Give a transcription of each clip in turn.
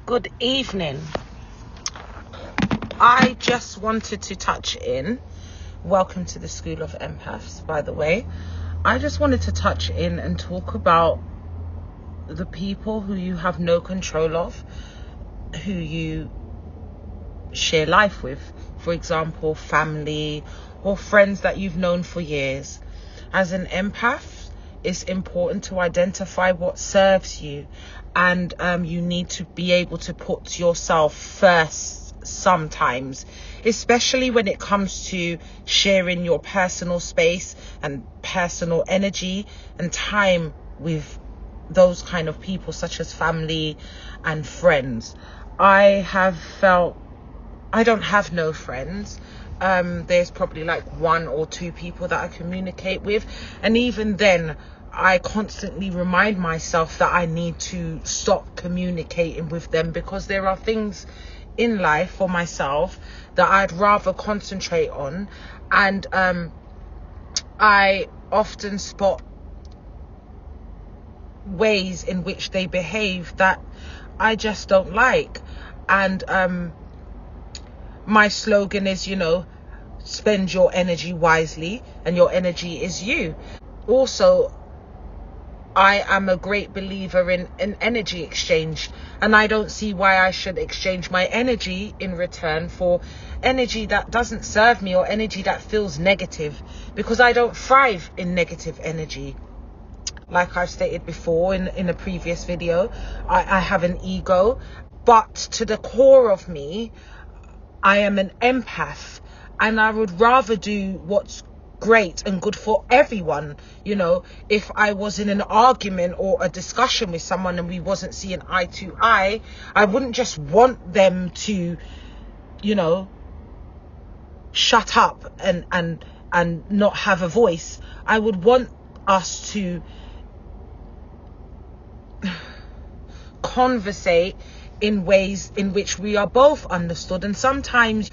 Good evening. I just wanted to touch in. Welcome to the School of Empaths, by the way. I just wanted to touch in and talk about the people who you have no control of, who you share life with. For example, family or friends that you've known for years. As an empath, it's important to identify what serves you, and you need to be able to put yourself first sometimes, especially when it comes to sharing your personal space and personal energy and time with those kind of people, such as family and friends. I have felt I don't have no friends. There's probably like one or two people that I communicate with, and even then I constantly remind myself that I need to stop communicating with them, because there are things in life for myself that I'd rather concentrate on, and I often spot ways in which they behave that I just don't like. And my slogan is, spend your energy wisely, and your energy is you. Also, I am a great believer in an energy exchange, and I don't see why I should exchange my energy in return for energy that doesn't serve me or energy that feels negative, because I don't thrive in negative energy. Like I've stated before in a previous video, I have an ego, but to the core of me, I am an empath, and I would rather do what's great and good for everyone. If I was in an argument or a discussion with someone and we wasn't seeing eye to eye, I wouldn't just want them to, shut up and not have a voice. I would want us to conversate in ways in which we are both understood. And sometimes,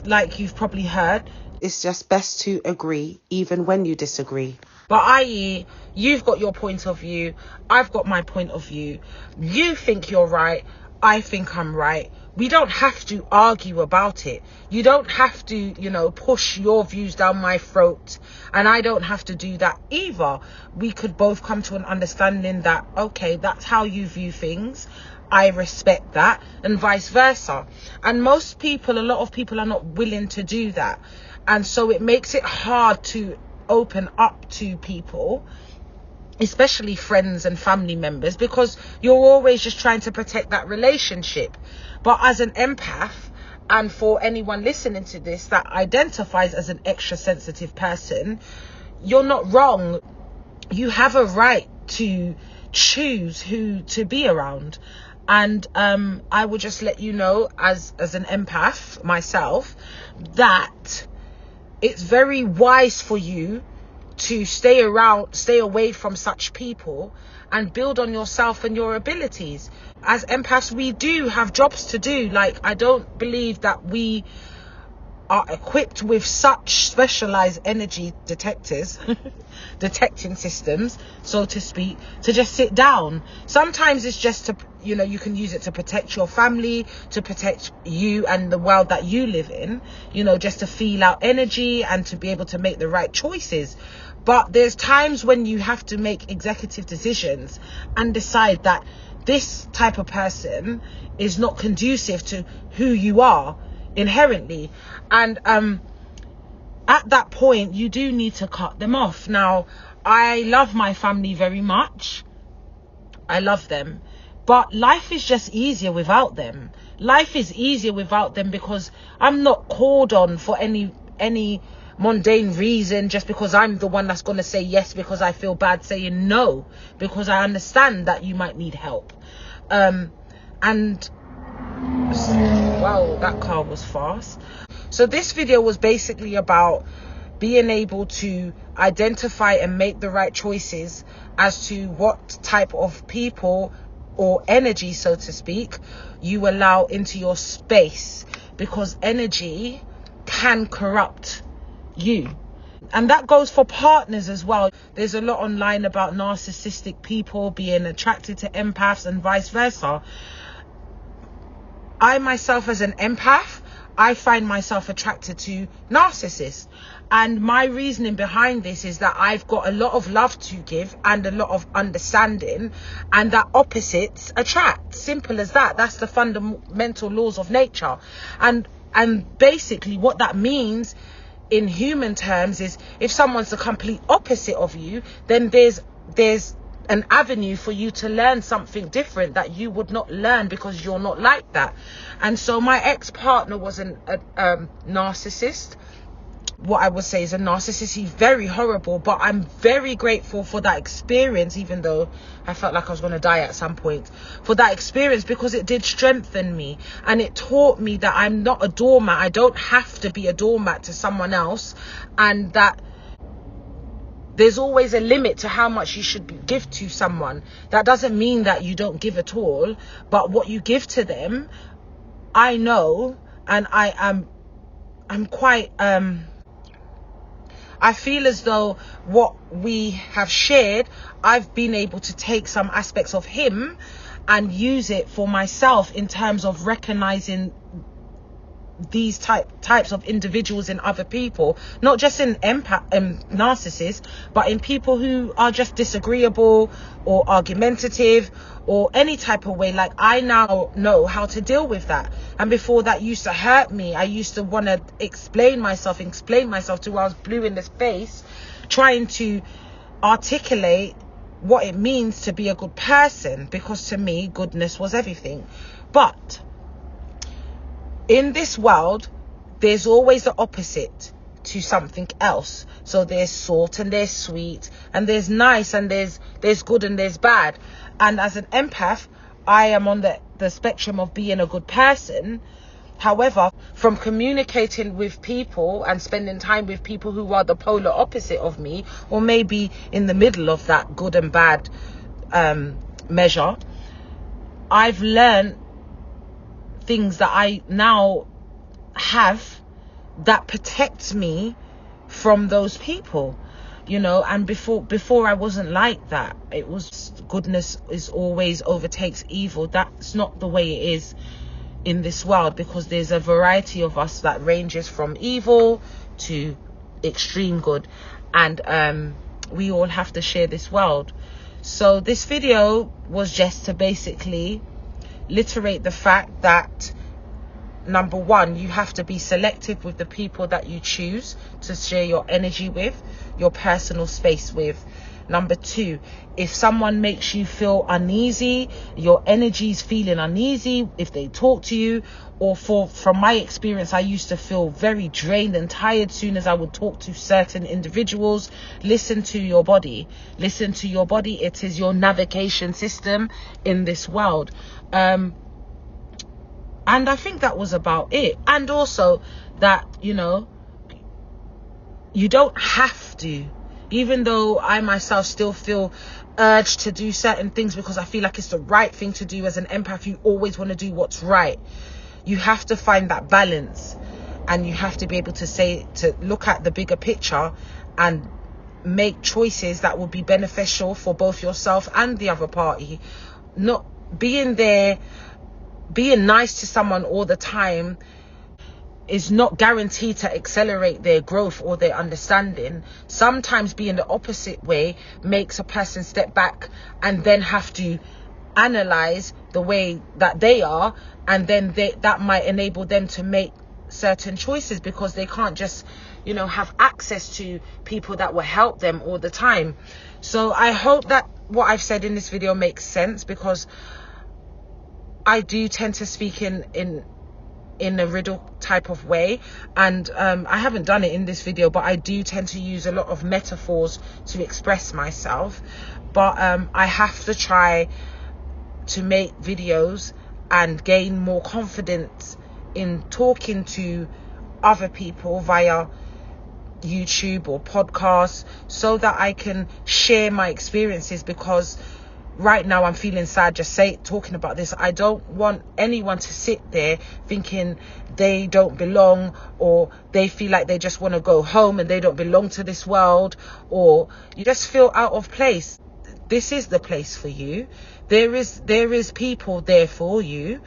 like you've probably heard, it's just best to agree even when you disagree. But i.e., you've got your point of view, I've got my point of view. You think you're right, I think I'm right. We don't have to argue about it. You don't have to, push your views down my throat, and I don't have to do that either. We could both come to an understanding that, okay, that's how you view things, I respect that, and vice versa. And a lot of people are not willing to do that. And so it makes it hard to open up to people, especially friends and family members, because you're always just trying to protect that relationship. But as an empath, and for anyone listening to this that identifies as an extra sensitive person, you're not wrong. You have a right to choose who to be around. And I will just let you know, as an empath myself, that it's very wise for you to stay away from such people and build on yourself and your abilities. As empaths, we do have jobs to do. Like, I don't believe that we are equipped with such specialized energy detecting systems, so to speak, to just sit down. Sometimes it's just to, you can use it to protect your family, to protect you and the world that you live in, just to feel out energy and to be able to make the right choices. But there's times when you have to make executive decisions and decide that this type of person is not conducive to who you are inherently. And at that point, you do need to cut them off. Now, I love my family very much. I love them. But life is just easier without them. Life is easier without them because I'm not called on for any mundane reason, just because I'm the one that's going to say yes because I feel bad saying no, because I understand that you might need help. And wow, that car was fast. So this video was basically about being able to identify and make the right choices as to what type of people or energy, so to speak, you allow into your space, because energy can corrupt you. And that goes for partners as well. There's a lot online about narcissistic people being attracted to empaths and vice versa. I myself, as an empath, I find myself attracted to narcissists. And my reasoning behind this is that I've got a lot of love to give and a lot of understanding, and that opposites attract. Simple as that. That's the fundamental laws of nature. And basically what that means in human terms is, if someone's the complete opposite of you, then there's an avenue for you to learn something different that you would not learn because you're not like that. And so my ex-partner was a narcissist. What I would say is a narcissist. He's very horrible, but I'm very grateful for that experience, even though I felt like I was going to die at some point, for that experience, because it did strengthen me, and it taught me that I'm not a doormat. I don't have to be a doormat to someone else, and that there's always a limit to how much you should give to someone. That doesn't mean that you don't give at all, but what you give to them, I know, and I'm quite I feel as though what we have shared, I've been able to take some aspects of him and use it for myself in terms of recognizing these types of individuals in other people, not just in narcissists, but in people who are just disagreeable or argumentative or any type of way. Like, I now know how to deal with that, and before that used to hurt me. I used to want to explain myself to where I was blue in the face, trying to articulate what it means to be a good person, because to me goodness was everything. But in this world, there's always the opposite to something else. So there's salt and there's sweet, and there's nice and there's good and there's bad. And as an empath, I am on the spectrum of being a good person. However, from communicating with people and spending time with people who are the polar opposite of me, or maybe in the middle of that good and bad measure, I've learned things that I now have that protects me from those people, you know. And before I wasn't like that. It was goodness is always overtakes evil. That's not the way it is in this world, because there's a variety of us that ranges from evil to extreme good, and we all have to share this world. So this video was just to basically reiterate the fact that, number one, you have to be selective with the people that you choose to share your energy with, your personal space with. Number two, if someone makes you feel uneasy, your energy's feeling uneasy, if they talk to you, or from my experience, I used to feel very drained and tired soon as I would talk to certain individuals. Listen to your body. Listen to your body. It is your navigation system in this world. And I think that was about it. And also that, you know, you don't have to, even though I myself still feel urged to do certain things because I feel like it's the right thing to do. As an empath, you always want to do what's right. You have to find that balance, and you have to be able to look at the bigger picture and make choices that will be beneficial for both yourself and the other party. Not being nice to someone all the time is not guaranteed to accelerate their growth or their understanding. Sometimes being the opposite way makes a person step back and then have to analyze the way that they are, and then that might enable them to make certain choices, because they can't just, you know, have access to people that will help them all the time. So I hope that what I've said in this video makes sense, because I do tend to speak in a riddle type of way, and I haven't done it in this video, but I do tend to use a lot of metaphors to express myself. But I have to try to make videos and gain more confidence in talking to other people via YouTube or podcasts, so that I can share my experiences, because right now I'm feeling sad just talking about this. I don't want anyone to sit there thinking they don't belong, or they feel like they just want to go home and they don't belong to this world, or you just feel out of place. This is the place for you. There is people there for you,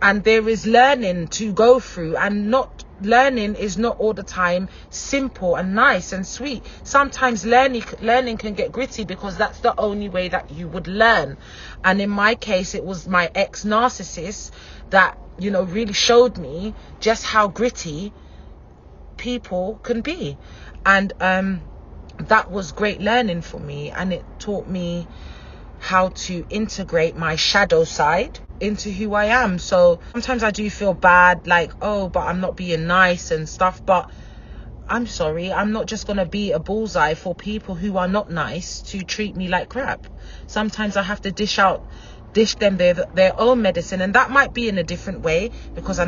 and there is learning to go through, and not learning is not all the time simple and nice and sweet. Sometimes learning can get gritty, because that's the only way that you would learn. And in my case, it was my ex-narcissist that, you know, really showed me just how gritty people can be. And that was great learning for me, and it taught me how to integrate my shadow side into who I am. So sometimes I do feel bad, like, oh, but I'm not being nice and stuff. But I'm sorry, I'm not just gonna be a bullseye for people who are not nice to treat me like crap. Sometimes I have to dish them their own medicine, and that might be in a different way, because as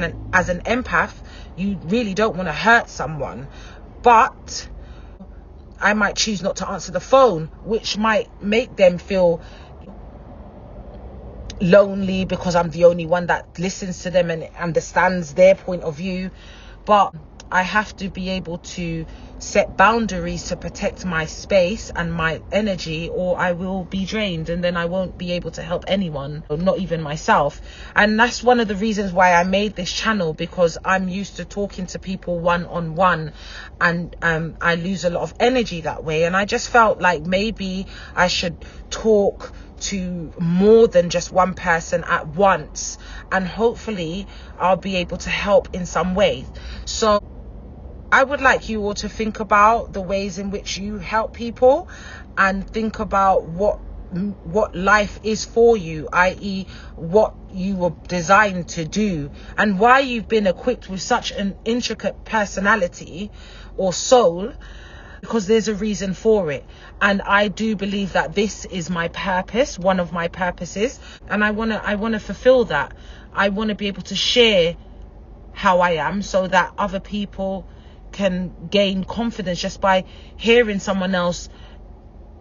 an empath, you really don't want to hurt someone. But I might choose not to answer the phone, which might make them feel lonely, because I'm the only one that listens to them and understands their point of view. But I have to be able to set boundaries to protect my space and my energy, or I will be drained, and then I won't be able to help anyone, not even myself. And that's one of the reasons why I made this channel, because I'm used to talking to people one-on-one, and I lose a lot of energy that way. And I just felt like maybe I should talk to more than just one person at once, and hopefully I'll be able to help in some ways. So I would like you all to think about the ways in which you help people, and think about what life is for you, i.e. what you were designed to do, and why you've been equipped with such an intricate personality or soul, because there's a reason for it. And I do believe that this is my purpose, one of my purposes, and I want to fulfill that. I want to be able to share how I am, so that other people can gain confidence just by hearing someone else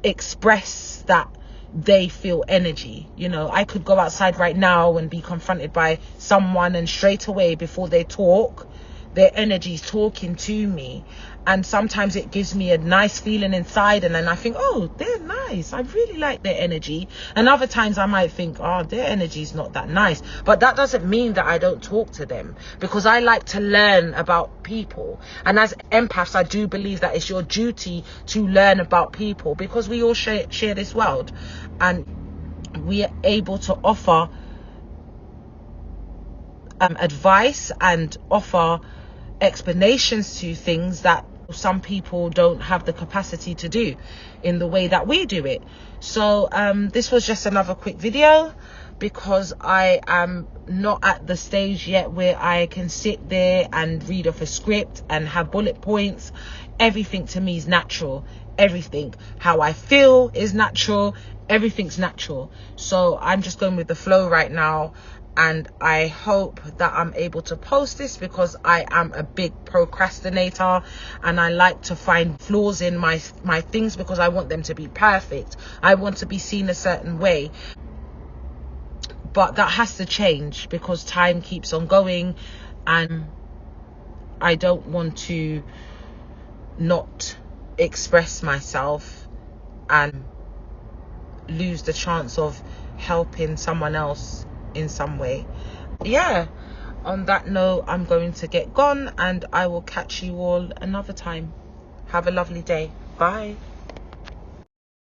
express that they feel energy. You know, I could go outside right now and be confronted by someone, and straight away, before they talk, their energy is talking to me. And sometimes it gives me a nice feeling inside, and then I think, oh, they're nice, I really like their energy. And other times I might think, oh, their energy is not that nice. But that doesn't mean that I don't talk to them, because I like to learn about people. And as empaths, I do believe that it's your duty to learn about people, because we all share this world, and we are able to offer advice and offer explanations to things that some people don't have the capacity to do in the way that we do it. So this was just another quick video, because I am not at the stage yet where I can sit there and read off a script and have bullet points. Everything to me is natural. Everything, how I feel, is natural. Everything's natural. So I'm just going with the flow right now. And I hope that I'm able to post this, because I am a big procrastinator, and I like to find flaws in my things, because I want them to be perfect. I want to be seen a certain way. But that has to change, because time keeps on going, and I don't want to not express myself and lose the chance of helping someone else in some way. Yeah, on that note, I'm going to get gone, and I will catch you all another time. Have a lovely day. Bye.